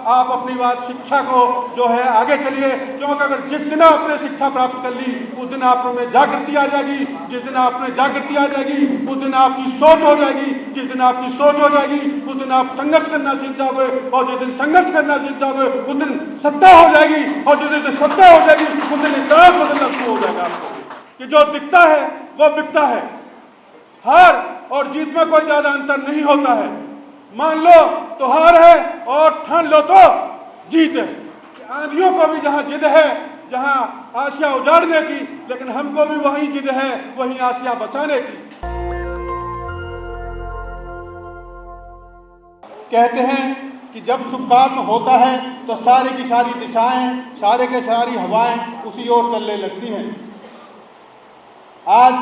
आप अपनी बात शिक्षा को जो है आगे चलिए, क्योंकि अगर जिस दिन आपने शिक्षा प्राप्त कर ली उस दिन आप में जागृति आ जाएगी, जिस दिन आप में जागृति आ जाएगी उस दिन आपकी सोच हो जाएगी, जिस दिन आपकी सोच हो जाएगी उस दिन आप संघर्ष करना सीख जाओगे, और जिस दिन संघर्ष करना सीख जाओगे उस दिन सत्ता हो जाएगी, और जिस दिन सत्ता हो जाएगी उस दिन इतिहास बदलना शुरू हो जाएगा आपको कि जो दिखता है वो बिकता है। हार और जीत में कोई ज्यादा अंतर नहीं होता है। मान लो तो हार है और ठान लो तो जीत है। आंधियों को भी जहां जिद है, जहां आसिया उजाड़ने की, लेकिन हमको भी वही जिद है, वही आसिया बचाने की। कहते हैं कि जब शुभ काम होता है तो सारी की सारी दिशाएं, सारे के सारी हवाएं उसी ओर चलने लगती हैं। आज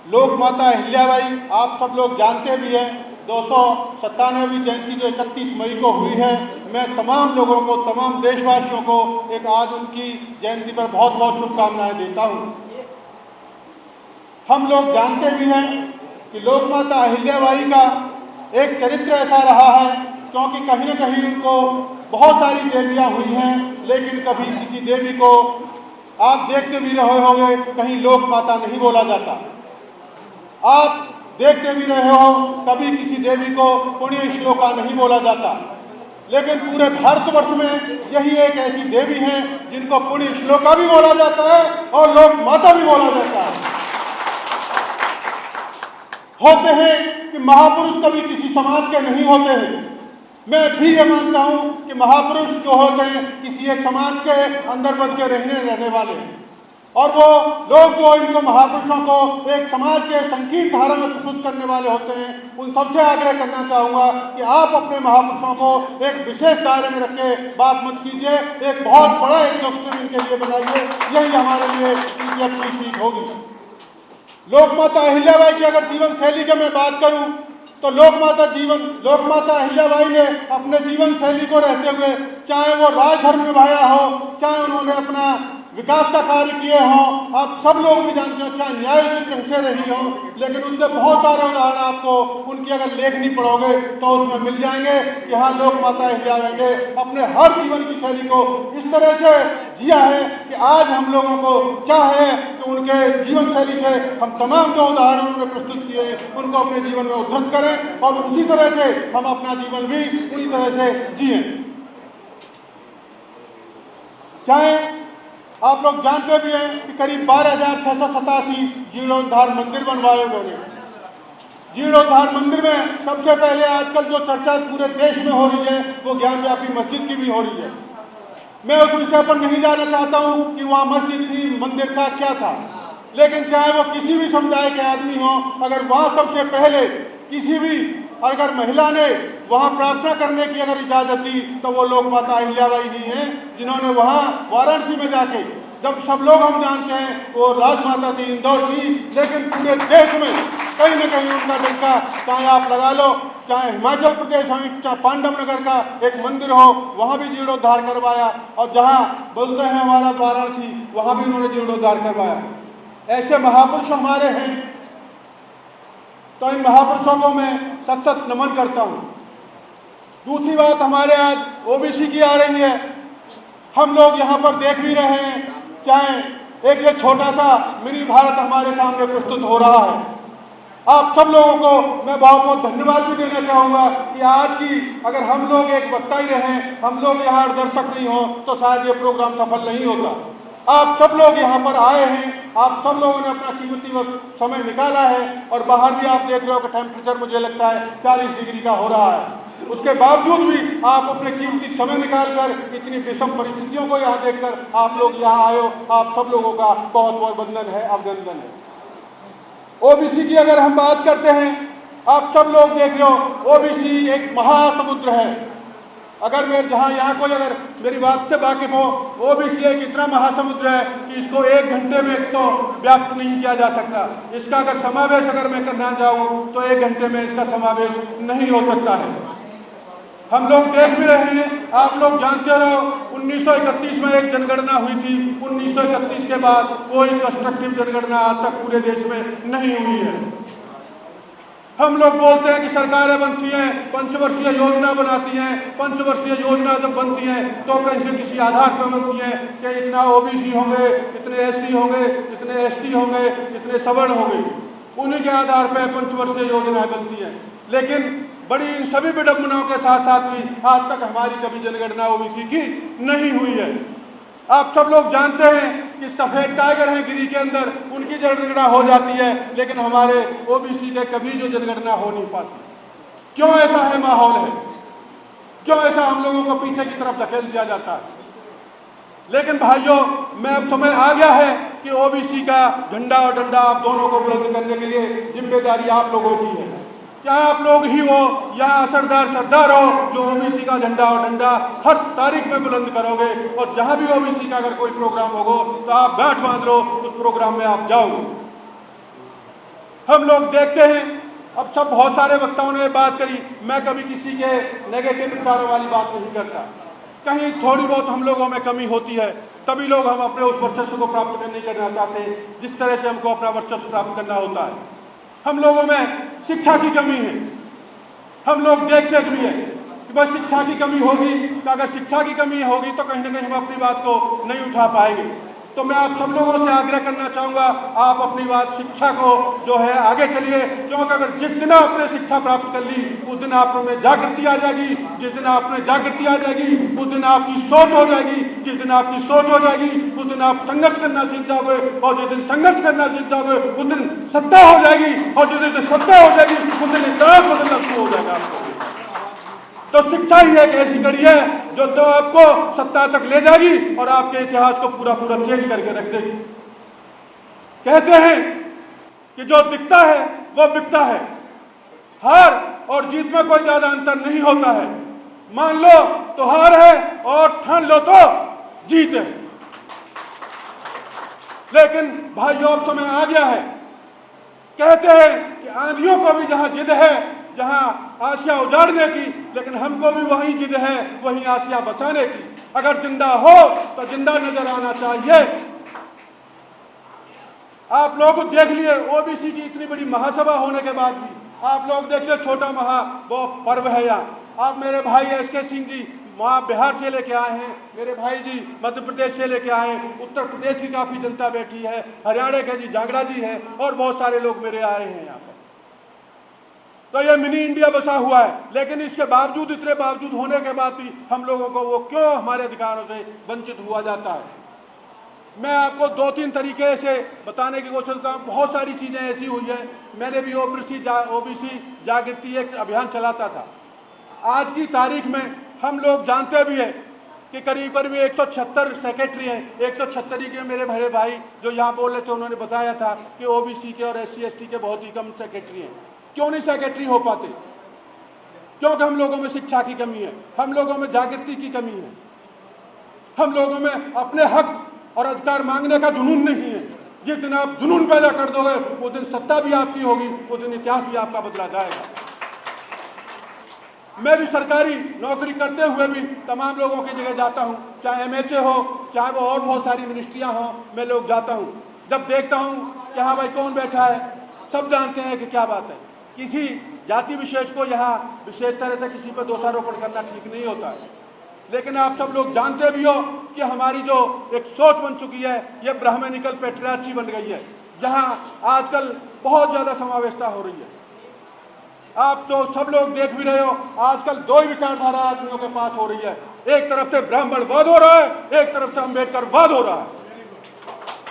लोक माता अहिल्याबाई आप सब लोग जानते भी हैं, 297वीं जयंती जो 31 मई को हुई है। मैं तमाम लोगों को, तमाम देशवासियों को एक आज उनकी जयंती पर बहुत बहुत शुभकामनाएं देता हूं। हम लोग जानते भी हैं कि लोक माता अहिल्याबाई का एक चरित्र ऐसा रहा है, क्योंकि कहीं न कहीं उनको बहुत सारी देवियां हुई हैं, लेकिन कभी किसी देवी को आप देखते भी रहे होंगे कहीं लोक माता नहीं बोला जाता। आप देखते भी रहे हो कभी किसी देवी को पुण्य श्लोका नहीं बोला जाता, लेकिन पूरे भारतवर्ष में यही एक ऐसी देवी है जिनको पुण्य श्लोका भी बोला जाता है और लोक माता भी बोला जाता है। होते हैं कि महापुरुष कभी किसी समाज के नहीं होते हैं। मैं भी ये मानता हूं कि महापुरुष जो होते हैं किसी एक समाज के अंदर बच के रहने वाले, और वो लोग जो इनको महापुरुषों को एक समाज के संकीर्ण धारा में प्रस्तुत करने वाले होते हैं, उन सबसे आग्रह करना चाहूँगा कि आप अपने महापुरुषों को एक विशेष दायरे में रख के बात मत कीजिए, एक बहुत बड़ा एक डॉक्टर इनके लिए बनाइए, यही हमारे लिए इनकी अच्छी सीख होगी। लोक माता अहिल्याबाई की अगर जीवन शैली की मैं बात करूँ तो लोक माता अहिल्याबाई ने अपने जीवन शैली को रहते हुए, चाहे वो राजधर्म निभाया हो, चाहे उन्होंने अपना विकास का कार्य किए हों, आप सब लोग भी जानते हो, चाहे न्यायिक ढंग से रही हो, लेकिन उसके बहुत सारे उदाहरण आपको उनकी अगर लेखनी पढ़ोगे तो उसमें मिल जाएंगे कि हाँ, लोक माता अहिल्याबाई ने अपने हर जीवन की शैली को इस तरह से जिया है कि आज हम लोगों को चाहे कि उनके जीवन शैली से हम तमाम जो उदाहरण उन्होंने प्रस्तुत किए उनको अपने जीवन में उद्धृत करें और उसी तरह से हम अपना जीवन भी उसी तरह से जिए। चाहे आप लोग जानते भी हैं कि करीब 12,687 जीर्णोद्धार मंदिर बनवाए उन्होंने। जीर्णोद्धार मंदिर में सबसे पहले आजकल जो चर्चा पूरे देश में हो रही है वो ज्ञानव्यापी मस्जिद की भी हो रही है। मैं उस विषय पर नहीं जाना चाहता हूं कि वहाँ मस्जिद थी, मंदिर था, क्या था, लेकिन चाहे वो किसी भी समुदाय के आदमी हो, अगर वहाँ सबसे पहले किसी भी अगर महिला ने वहाँ प्रार्थना करने की अगर इजाज़त दी तो वो लोक माता अहिल्याबाई ही हैं, जिन्होंने वहाँ वाराणसी में जाके, जब सब लोग हम जानते हैं वो राजमाता थी, इंदौर की, लेकिन पूरे देश में कहीं न कहीं उनका डंका, चाहे आप लगा लो, चाहे हिमाचल प्रदेश हो, चाहे पांडव नगर का एक मंदिर हो, वहाँ भी जीर्णोद्धार करवाया, और जहाँ बोलते हैं हमारा वाराणसी, वहाँ भी उन्होंने जीर्णोद्धार करवाया। ऐसे महापुरुष हमारे हैं, तो इन महापुरुषों को मैं सत सत नमन करता हूँ। दूसरी बात हमारे आज ओबीसी की आ रही है। हम लोग यहाँ पर देख भी रहे हैं, चाहे एक ये छोटा सा मिनी भारत हमारे सामने प्रस्तुत हो रहा है। आप सब लोगों को मैं बहुत बहुत धन्यवाद भी देना चाहूँगा कि आज की अगर हम लोग एक वक्ता ही रहें, हम लोग यहाँ दर्शक नहीं हो, तो शायद ये प्रोग्राम सफल नहीं होता। आप सब लोग यहाँ पर आए हैं, आप सब लोगों ने अपना कीमती समय निकाला है, और बाहर भी आप देख रहे हो कि टेम्परेचर मुझे लगता है 40 डिग्री का हो रहा है। उसके बावजूद भी आप अपने कीमती समय निकालकर इतनी विषम परिस्थितियों को यहाँ देखकर आप लोग यहाँ आए हो, आप सब लोगों का बहुत बहुत वंदन है, अभिनंदन है। ओबीसी की अगर हम बात करते हैं, आप सब लोग देख रहे हो ओबीसी एक महासमुद्र है। अगर मैं जहाँ यहाँ कोई अगर मेरी बात से वाकिफ हो, ओबीसी एक इतना महासमुद्र है कि इसको 1 घंटे में तो व्याप्त नहीं किया जा सकता। इसका अगर समावेश अगर मैं करना चाहूँ तो 1 घंटे में इसका समावेश नहीं हो सकता है। हम लोग देख भी रहे हैं, आप लोग जानते रहो 1931 में एक जनगणना हुई थी। 1931 के बाद कोई कंस्ट्रक्टिव जनगणना आज तक पूरे देश में नहीं हुई है। हम लोग बोलते हैं कि सरकारें बनती हैं, पंचवर्षीय योजना बनाती हैं। पंचवर्षीय योजना जब बनती हैं तो कहीं से किसी आधार पर बनती हैं कि इतना ओबीसी होंगे, इतने एससी होंगे, इतने एसटी होंगे, इतने सवर्ण होंगे। उन्हीं के आधार पर पंचवर्षीय योजनाएं बनती हैं। लेकिन बड़ी इन सभी विडंबनाओं के साथ साथ भी आज तक हमारी कभी जनगणना ओबीसी की नहीं हुई है। आप सब लोग जानते हैं कि सफेद टाइगर हैं गिरी के अंदर, उनकी जनगणना हो जाती है, लेकिन हमारे ओबीसी के कभी जो जनगणना हो नहीं पाती। क्यों ऐसा है माहौल है? क्यों ऐसा हम लोगों को पीछे की तरफ धकेल दिया जाता है? लेकिन भाइयों, मैं अब समय आ गया है कि ओबीसी का झंडा और डंडा आप दोनों को बुलंद करने के लिए जिम्मेदारी आप लोगों की है। क्या आप लोग ही हो या असरदार सरदार हो जो ओबीसी का झंडा और डंडा हर तारीख में बुलंद करोगे, और जहां भी ओबीसी का अगर कोई प्रोग्राम होगा तो आप गांठ बांध लो, उस प्रोग्राम में आप जाओगे। हम लोग देखते हैं, अब सब बहुत सारे वक्ताओं ने बात करी, मैं कभी किसी के नेगेटिव विचारों वाली बात नहीं करता। कहीं थोड़ी बहुत हम लोगों में कमी होती है, तभी लोग हम अपने उस वर्चस्व को प्राप्त नहीं करना चाहते जिस तरह से हमको अपना वर्चस्व प्राप्त करना होता है। हम लोगों में शिक्षा की कमी है। हम लोग देखते भी है कि बस शिक्षा की कमी होगी, तो अगर शिक्षा की कमी होगी तो कहीं ना कहीं हम अपनी बात को नहीं उठा पाएंगे। तो मैं आप सब लोगों से आग्रह करना चाहूँगा, आप अपनी बात शिक्षा को जो है आगे चलिए, क्योंकि अगर जिस दिन आपने शिक्षा प्राप्त कर ली उस दिन आप में जागृति आ जाएगी। जिस दिन आप में जागृति आ जाएगी उस दिन आपकी सोच हो जाएगी। जिस दिन आपकी सोच हो जाएगी उस दिन आप संघर्ष करना सीख जाओगे, और जिस दिन संघर्ष करना सीख जाओगे उस दिन सत्ता हो जाएगी, और जिस दिन सत्ता हो जाएगी उस दिन इतिहास बदलना शुरू हो जाएगा आपको। तो शिक्षा ही एक ऐसी कड़ी है जो तो आपको सत्ता तक ले जाएगी और आपके इतिहास को पूरा पूरा चेंज करके रख देगी। कहते हैं कि जो दिखता है वो बिकता है। हार और जीत में कोई ज्यादा अंतर नहीं होता है। मान लो तो हार है और ठान लो तो जीत है। लेकिन भाइयों, अब समय आ गया है। कहते हैं कि आंधियों को भी जहां जिद है, जहां आसिया उजाड़ने की, लेकिन हमको भी वही जिद है, वही आसिया बचाने की। अगर जिंदा हो तो जिंदा नजर आना चाहिए। आप लोग देख लिए ओबीसी की इतनी बड़ी महासभा होने के बाद भी आप लोग देख लिए छोटा महा वो पर्व है यहाँ। आप मेरे भाई एसके सिंह जी वहाँ बिहार से लेके आए हैं, मेरे भाई जी मध्य प्रदेश से लेके आए हैं, उत्तर प्रदेश की काफ़ी जनता बैठी है, हरियाणा के जी जांगड़ा जी हैं, और बहुत सारे लोग मेरे आए हैं यहाँ पर। तो ये मिनी इंडिया बसा हुआ है, लेकिन इसके बावजूद, इतने बावजूद होने के बाद भी हम लोगों को वो क्यों हमारे अधिकारों से वंचित हुआ जाता है। मैं आपको 2-3 तरीके से बताने की कोशिश करता हूँ। बहुत सारी चीज़ें ऐसी हुई है। मैंने भी ओबीसी जागृति एक अभियान चलाता था। आज की तारीख में हम लोग जानते भी हैं कि करीब 176 सेक्रेटरी हैं। 176 के मेरे बड़े भाई जो यहाँ बोल रहे थे उन्होंने बताया था कि ओबीसी के और SC ST के बहुत ही कम सेक्रेटरी हैं। क्यों नहीं सेक्रेटरी हो पाते? क्योंकि हम लोगों में शिक्षा की कमी है, हम लोगों में जागृति की कमी है, हम लोगों में अपने हक और अधिकार मांगने का जुनून नहीं है। जिस दिन आप जुनून पैदा कर दोगे उस दिन सत्ता भी आपकी होगी, उस दिन इतिहास भी आपका बदला जाएगा। मैं भी सरकारी नौकरी करते हुए भी तमाम लोगों की जगह जाता हूँ, चाहे MHA हो, चाहे वो और बहुत सारी मिनिस्ट्रियाँ हों, मैं लोग जाता हूँ। जब देखता हूँ कि हाँ भाई कौन बैठा है, सब जानते हैं कि क्या बात है। किसी जाति विशेष को यहाँ विशेष तरह से किसी पर दोषारोपण करना ठीक नहीं होता है। लेकिन आप सब लोग जानते भी हो कि हमारी जो एक सोच बन चुकी है, ये ब्राह्मणिकल पैट्रियार्ची बन गई है, जहाँ आजकल बहुत ज़्यादा समावेशता हो रही है। आप तो सब लोग देख भी रहे हो, आजकल 2 ही विचारधारा आदमियों के पास हो रही है। एक तरफ से ब्राह्मणवाद हो रहा है, एक तरफ से अम्बेडकरवाद हो रहा है।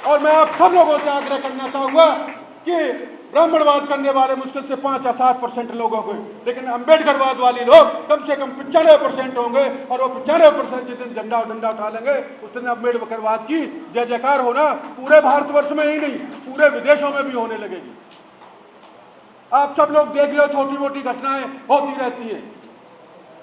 और मैं आप सब लोगों से आग्रह करना चाहूँगा कि ब्राह्मणवाद करने वाले मुश्किल से 5 या 7% लोग होंगे, लेकिन अम्बेडकरवाद वाले लोग कम से कम 95% होंगे। और वो 95% जिस दिन झंडा और डंडा उठा लेंगे उस दिन अम्बेडकरवाद की जय जयकार होना पूरे भारतवर्ष में ही नहीं, पूरे विदेशों में भी होने लगेगी। आप सब लोग देख लो, छोटी मोटी घटनाएं होती रहती हैं,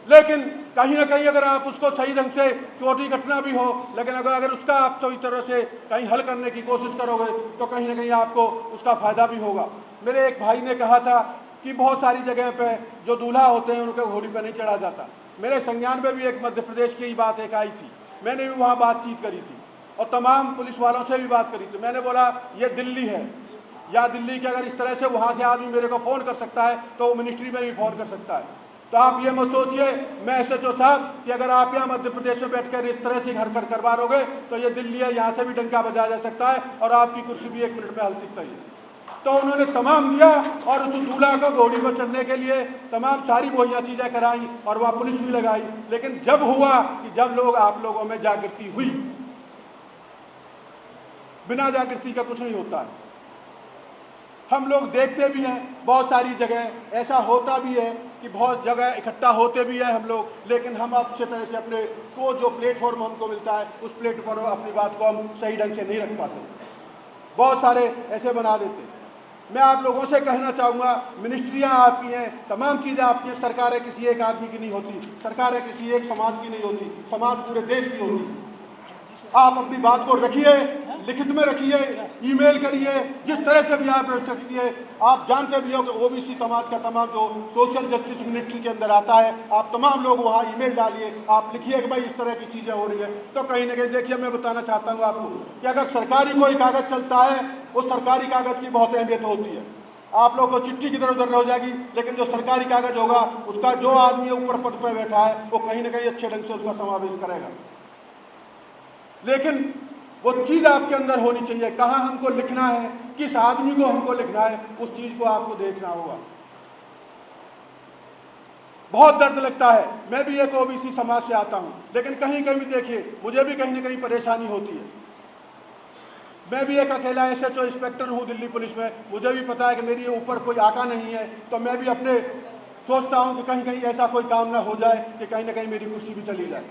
लेकिन कहीं ना कहीं अगर आप उसको सही ढंग से, छोटी घटना भी हो, लेकिन अगर उसका आप सही तरह से कहीं हल करने की कोशिश करोगे तो कहीं ना कहीं आपको उसका फ़ायदा भी होगा। मेरे एक भाई ने कहा था कि बहुत सारी जगह पे जो दूल्हा होते हैं उनके घोड़ी पे नहीं चढ़ा जाता। मेरे संज्ञान में भी एक मध्य प्रदेश की ही बात एक आई थी, मैंने भी वहाँ बातचीत करी थी और तमाम पुलिस वालों से भी बात करी थी। मैंने बोला ये दिल्ली है, या दिल्ली के अगर इस तरह से वहाँ से आदमी मेरे को फ़ोन कर सकता है तो वो मिनिस्ट्री में भी फ़ोन कर सकता है। तो आप ये मत सोचिए मैं SHO साहब कि अगर आप यहाँ मध्य प्रदेश में बैठकर इस तरह से घर कर करवा लोगे तो ये दिल्ली है, यहाँ से भी डंका बजाया जा सकता है और आपकी कुर्सी भी 1 मिनट में हल सकता है। तो उन्होंने तमाम दिया और उस दूल्हा को घोड़ी पर चढ़ने के लिए तमाम सारी मुहैया चीज़ें कराई और वहाँ पुलिस भी लगाई। लेकिन जब हुआ कि जब आप लोगों में जागृति हुई, बिना जागृति का कुछ नहीं होता है। हम लोग देखते भी हैं बहुत सारी जगह ऐसा होता भी है कि बहुत जगह इकट्ठा होते भी हैं हम लोग, लेकिन हम अच्छे तरह से अपने को जो प्लेटफॉर्म हमको मिलता है उस प्लेटफॉर्म पर अपनी बात को हम सही ढंग से नहीं रख पाते, बहुत सारे ऐसे बना देते। मैं आप लोगों से कहना चाहूँगा मिनिस्ट्रियाँ आपकी हैं, तमाम चीज़ें आपकी हैं, सरकारें किसी एक आदमी की नहीं होती, सरकारें किसी एक समाज की नहीं होती, समाज पूरे देश की होती। आप अपनी बात को रखिए, लिखित में रखिए, ईमेल करिए, जिस तरह से भी आप रख सकती है। आप जानते भी हो कि OBC समाज का तमाम जो सोशल जस्टिस मिनिस्ट्री के अंदर आता है, आप तमाम लोग वहाँ ईमेल डालिए, आप लिखिए कि भाई इस तरह की चीज़ें हो रही है। तो कहीं ना कहीं देखिए मैं बताना चाहता हूँ आपको कि अगर सरकारी कोई कागज़ चलता है उस सरकारी कागज़ की बहुत अहमियत होती है। आप लोग को चिट्ठी की इधर उधर हो जाएगी, लेकिन जो सरकारी कागज़ होगा उसका जो आदमी ऊपर पद पर बैठा है वो कहीं ना कहीं अच्छे ढंग से उसका समावेश करेगा। लेकिन वो चीज़ आपके अंदर होनी चाहिए, कहाँ हमको लिखना है, किस आदमी को हमको लिखना है, उस चीज़ को आपको देखना होगा। बहुत दर्द लगता है, मैं भी एक OBC समाज से आता हूँ, लेकिन कहीं कहीं भी देखिए मुझे भी कहीं ना कहीं परेशानी होती है। मैं भी एक अकेला SHO इंस्पेक्टर हूँ दिल्ली पुलिस में, मुझे भी पता है कि मेरी ऊपर कोई आका नहीं है, तो मैं भी अपने सोचता हूँ कि कहीं कहीं ऐसा कोई काम ना हो जाए कि कहीं ना कहीं मेरी कुर्सी भी चली जाए।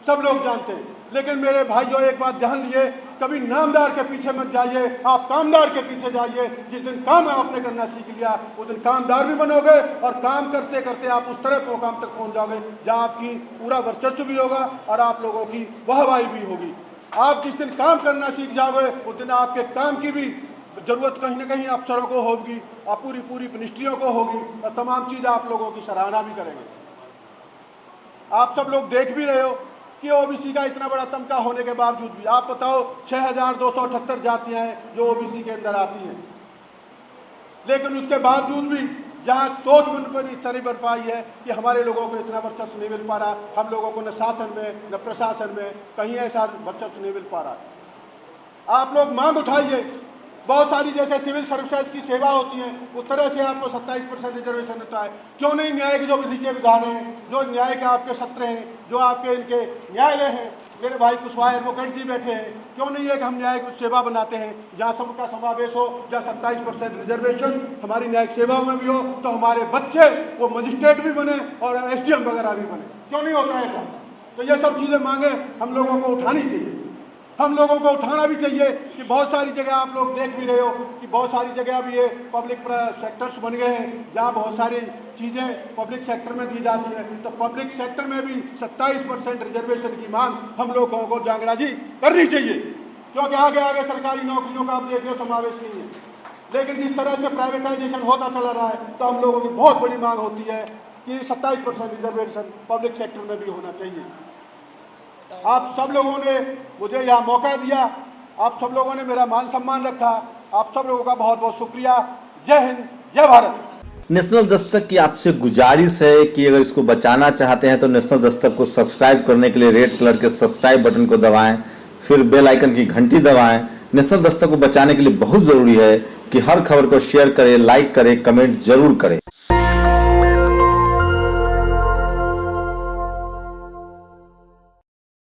सब लोग जानते हैं, लेकिन मेरे भाइयों एक बात ध्यान दिए, कभी नामदार के पीछे मत जाइए, आप कामदार के पीछे जाइए। जिस दिन काम आपने करना सीख लिया उस दिन कामदार भी बनोगे और काम करते करते आप उस तरह मुकाम तक पहुंच जाओगे जहां आपकी पूरा वर्चस्व भी होगा और आप लोगों की वाहवाही भी होगी। आप जिस दिन काम करना सीख जाओगे उस दिन आपके काम की भी ज़रूरत कहीं ना कहीं अफसरों को होगी और पूरी मिनिस्ट्रियों को होगी और तमाम चीज़ें आप लोगों की सराहना भी करेंगे। आप सब लोग देख भी रहे हो कि OBC का इतना बड़ा तमका होने के बावजूद भी आप बताओ 6278 जातियां हैं जो OBC के अंदर आती हैं, लेकिन उसके बावजूद भी जहां सोच मन पर इस तरह बन पाई है कि हमारे लोगों को इतना वर्चस्व नहीं मिल पा रहा, हम लोगों को न शासन में न प्रशासन में कहीं ऐसा वर्चस्व नहीं मिल पा रहा। आप लोग मांग उठाइए, बहुत सारी जैसे सिविल सर्विसेज की सेवा होती है उस तरह से आपको 27% रिजर्वेशन होता है। क्यों नहीं न्याय के जो विधि के विधान हैं, जो न्याय के आपके सत्र हैं, जो आपके इनके न्यायालय हैं, मेरे भाई कुशवाहा एडवोकेट जी बैठे हैं, क्यों नहीं है कि हम न्यायिक सेवा बनाते हैं जहाँ सबका समावेश हो, जहाँ 27% रिजर्वेशन हमारी न्यायिक सेवाओं में भी हो, तो हमारे बच्चे वो मजिस्ट्रेट भी बने और SDM वगैरह भी बने। क्यों नहीं होता ऐसा? तो ये सब चीज़ें मांगे हम लोगों को उठानी चाहिए, हम लोगों को उठाना भी चाहिए कि बहुत सारी जगह आप लोग देख भी रहे हो कि बहुत सारी जगह अब ये पब्लिक सेक्टर्स बन गए हैं जहाँ बहुत सारी चीज़ें पब्लिक सेक्टर में दी जाती है। तो पब्लिक सेक्टर में भी 27% रिजर्वेशन की मांग हम लोगों को जांगड़ा जी करनी चाहिए, क्योंकि आगे आगे सरकारी नौकरियों का आप देख रहे हो समावेश नहीं है। लेकिन जिस तरह से प्राइवेटाइजेशन होता चला रहा है तो हम लोगों की बहुत बड़ी मांग होती है कि 27% रिजर्वेशन पब्लिक सेक्टर में भी होना चाहिए। आप सब लोगों ने मुझे यहाँ मौका दिया, आप सब लोगों ने मेरा मान सम्मान रखा, आप सब लोगों का बहुत बहुत शुक्रिया। जय हिंद, जय भारत। नेशनल दस्तक की आपसे गुजारिश है कि अगर इसको बचाना चाहते हैं तो नेशनल दस्तक को सब्सक्राइब करने के लिए रेड कलर के सब्सक्राइब बटन को दबाएं, फिर बेल आइकन की घंटी दबाएं। नेशनल दस्तक को बचाने के लिए बहुत ज़रूरी है कि हर खबर को शेयर करें, लाइक करें, कमेंट जरूर करें।